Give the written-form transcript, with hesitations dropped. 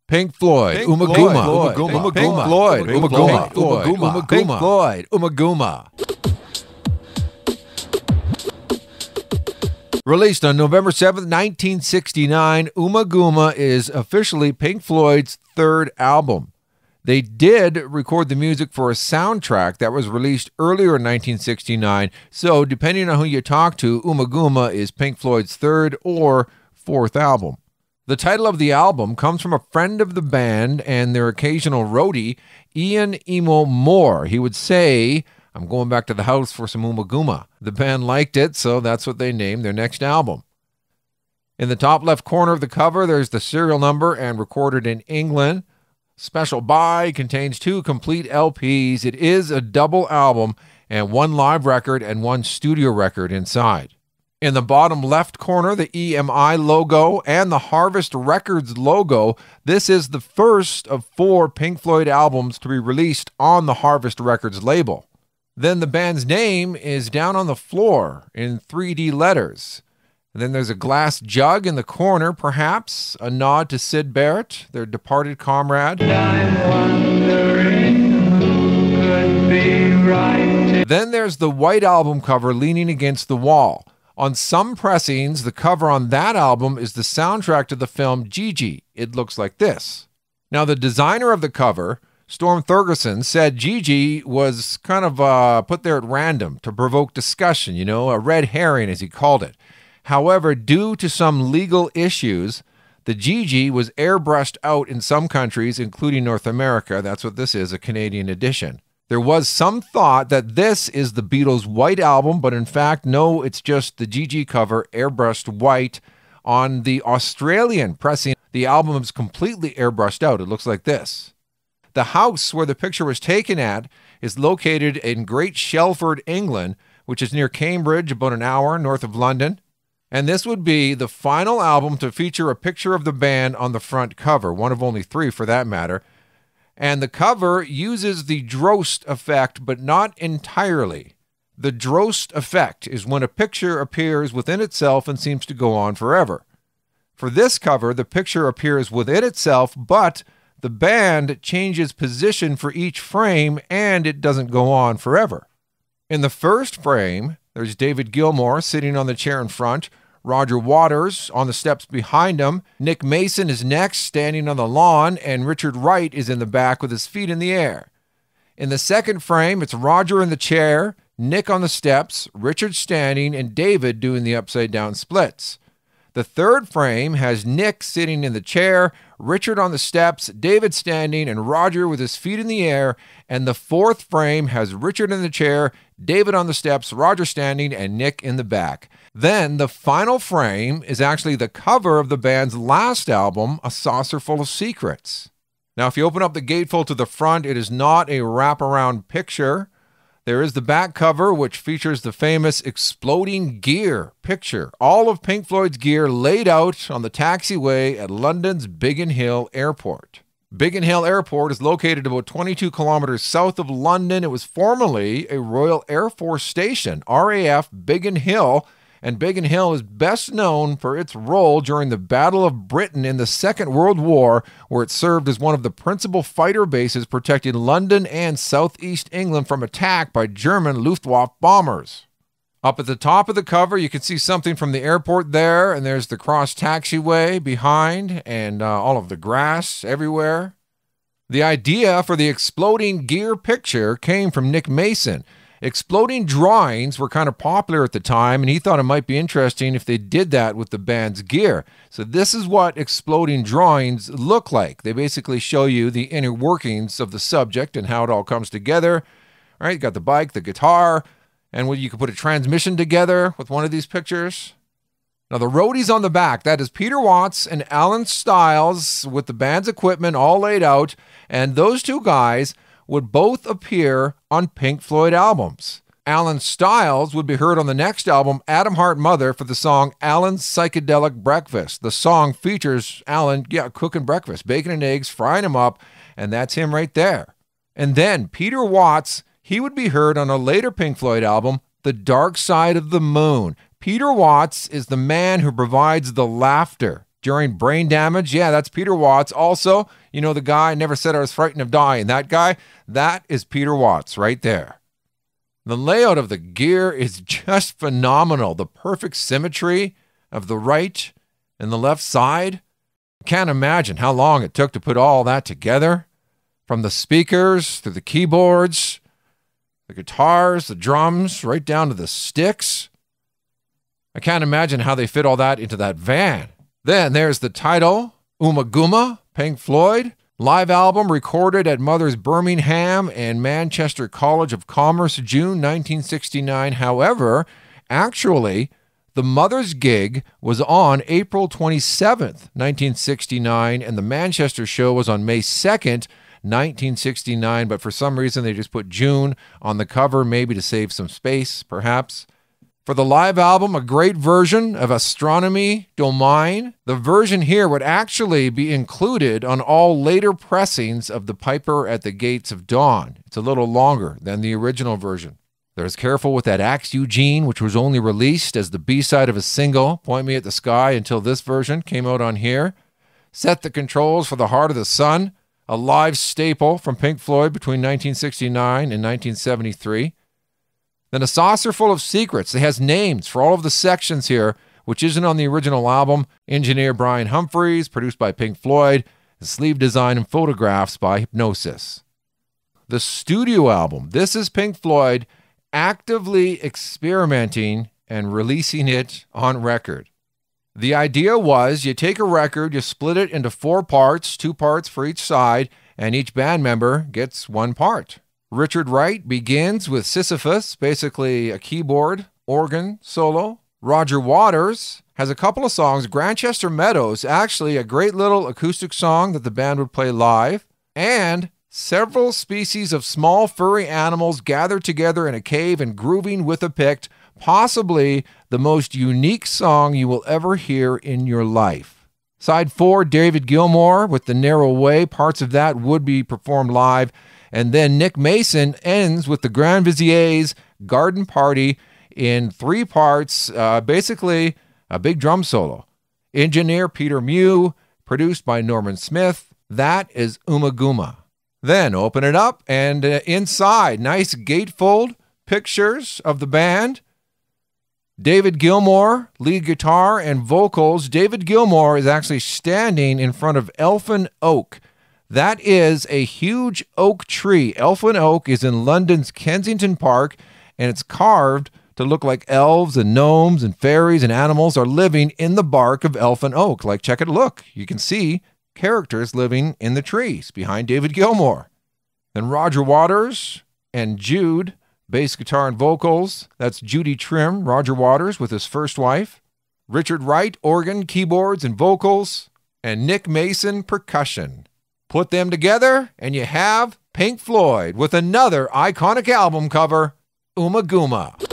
Pink Floyd, Ummagumma, Pink Floyd, Ummagumma, Pink Floyd, Ummagumma. Released on November 7th, 1969, Ummagumma is officially Pink Floyd's third album. They did record the music for a soundtrack that was released earlier in 1969, so depending on who you talk to, Ummagumma is Pink Floyd's third or fourth album. The title of the album comes from a friend of the band and their occasional roadie, Ian Emo Moore. He would say, "I'm going back to the house for some Ummagumma." The band liked it, so that's what they named their next album. In the top left corner of the cover, there's the serial number and recorded in England. Special Buy contains 2 complete LPs. It is a double album and 1 live record and 1 studio record inside. In the bottom left corner, the EMI logo and the Harvest Records logo. This is the first of 4 Pink Floyd albums to be released on the Harvest Records label. Then the band's name is down on the floor in 3D letters. And then there's a glass jug in the corner, perhaps a nod to Syd Barrett, their departed comrade. I'm wondering who could be right. Then there's the white album cover leaning against the wall. On some pressings, the cover on that album is the soundtrack to the film Gigi. It looks like this. Now, the designer of the cover, Storm Thurgerson, said Gigi was kind of put there at random to provoke discussion, a red herring as he called it. However, due to some legal issues, the Gigi was airbrushed out in some countries, including North America. That's what this is, a Canadian edition. There was some thought that this is the Beatles' White Album, but in fact, no, it's just the Gigi cover airbrushed white. On the Australian pressing, the album is completely airbrushed out. It looks like this. The house where the picture was taken at is located in Great Shelford, England, which is near Cambridge, about an hour north of London. And this would be the final album to feature a picture of the band on the front cover, one of only 3 for that matter. And the cover uses the Drost effect, but not entirely. The Drost effect is when a picture appears within itself and seems to go on forever. For this cover, the picture appears within itself, but the band changes position for each frame and it doesn't go on forever. In the first frame, there's David Gilmour sitting on the chair in front, Roger Waters on the steps behind him, Nick Mason is next, standing on the lawn, and Richard Wright is in the back with his feet in the air. In the second frame, it's Roger in the chair, Nick on the steps, Richard standing, and David doing the upside-down splits. The third frame has Nick sitting in the chair, Richard on the steps, David standing, and Roger with his feet in the air. And the fourth frame has Richard in the chair, David on the steps, Roger standing, and Nick in the back. Then the final frame is actually the cover of the band's last album, A Saucer Full of Secrets. Now, if you open up the gatefold to the front, it is not a wraparound picture. There is the back cover, which features the famous exploding gear picture. All of Pink Floyd's gear laid out on the taxiway at London's Biggin Hill Airport. Biggin Hill Airport is located about 22 kilometers south of London. It was formerly a Royal Air Force station, RAF Biggin Hill, and Biggin Hill is best known for its role during the Battle of Britain in the Second World War, where it served as one of the principal fighter bases protecting London and southeast England from attack by German Luftwaffe bombers. Up at the top of the cover, you can see something from the airport there, and there's the cross taxiway behind, and all of the grass everywhere. The idea for the exploding gear picture came from Nick Mason. Exploding drawings were kind of popular at the time, and he thought it might be interesting if they did that with the band's gear. So this is what exploding drawings look like. They basically show you the inner workings of the subject and how it all comes together. All right, you got the bike, the guitar, and you could put a transmission together with one of these pictures. Now, the roadies on the back, that is Peter Watts and Alan Stiles with the band's equipment all laid out, and those 2 guys would both appear on Pink Floyd albums. Alan Stiles would be heard on the next album, Atom Heart Mother, for the song Alan's Psychedelic Breakfast. The song features Alan, cooking breakfast, bacon and eggs, frying them up, and that's him right there. And then Peter Watts, he would be heard on a later Pink Floyd album, The Dark Side of the Moon. Peter Watts is the man who provides the laughter during brain damage. Yeah, that's Peter Watts. Also, you know, the guy never said I was frightened of dying. That guy, that is Peter Watts right there. The layout of the gear is just phenomenal. The perfect symmetry of the right and the left side. I can't imagine how long it took to put all that together. From the speakers, through the keyboards, the guitars, the drums, right down to the sticks. I can't imagine how they fit all that into that van. Then there's the title, Ummagumma, Pink Floyd. Live album recorded at Mother's Birmingham and Manchester College of Commerce, June 1969. However, actually, the Mother's gig was on April 27th, 1969, and the Manchester show was on May 2nd, 1969, but for some reason they just put June on the cover, maybe to save some space, perhaps. For the live album, a great version of Astronomy Domain. The version here would actually be included on all later pressings of The Piper at the Gates of Dawn. It's a little longer than the original version. There's Careful with That Axe, Eugene, which was only released as the B-side of a single, Point Me at the Sky, until this version came out on here. Set the Controls for the Heart of the Sun, a live staple from Pink Floyd between 1969 and 1973. Then A Saucer Full of Secrets. It has names for all of the sections here, which isn't on the original album. Engineer Brian Humphreys, produced by Pink Floyd, the sleeve design and photographs by Hypnosis. The studio album. This is Pink Floyd actively experimenting and releasing it on record. The idea was you take a record, you split it into 4 parts, 2 parts for each side, and each band member gets 1 part. Richard Wright begins with Sisyphus, basically a keyboard, organ solo. Roger Waters has a couple of songs. Grantchester Meadows, actually a great little acoustic song that the band would play live. And several species of small furry animals gathered together in a cave and grooving with a pick, possibly the most unique song you will ever hear in your life. Side 4, David Gilmour with The Narrow Way. Parts of that would be performed live. And then Nick Mason ends with the Grand Vizier's Garden Party in 3 parts, basically a big drum solo. Engineer Peter Mew, produced by Norman Smith. That is Ummagumma. Then open it up, and inside, nice gatefold pictures of the band. David Gilmour, lead guitar and vocals. David Gilmour is actually standing in front of Elfin Oak. That is a huge oak tree. Elfin Oak is in London's Kensington Park, and it's carved to look like elves and gnomes and fairies and animals are living in the bark of Elfin Oak. Like, check it, look. You can see characters living in the trees behind David Gilmour. Then Roger Waters and Jude, bass guitar and vocals. That's Judy Trim, Roger Waters with his first wife. Richard Wright, organ, keyboards, and vocals. And Nick Mason, percussion. Put them together, and you have Pink Floyd with another iconic album cover, Ummagumma.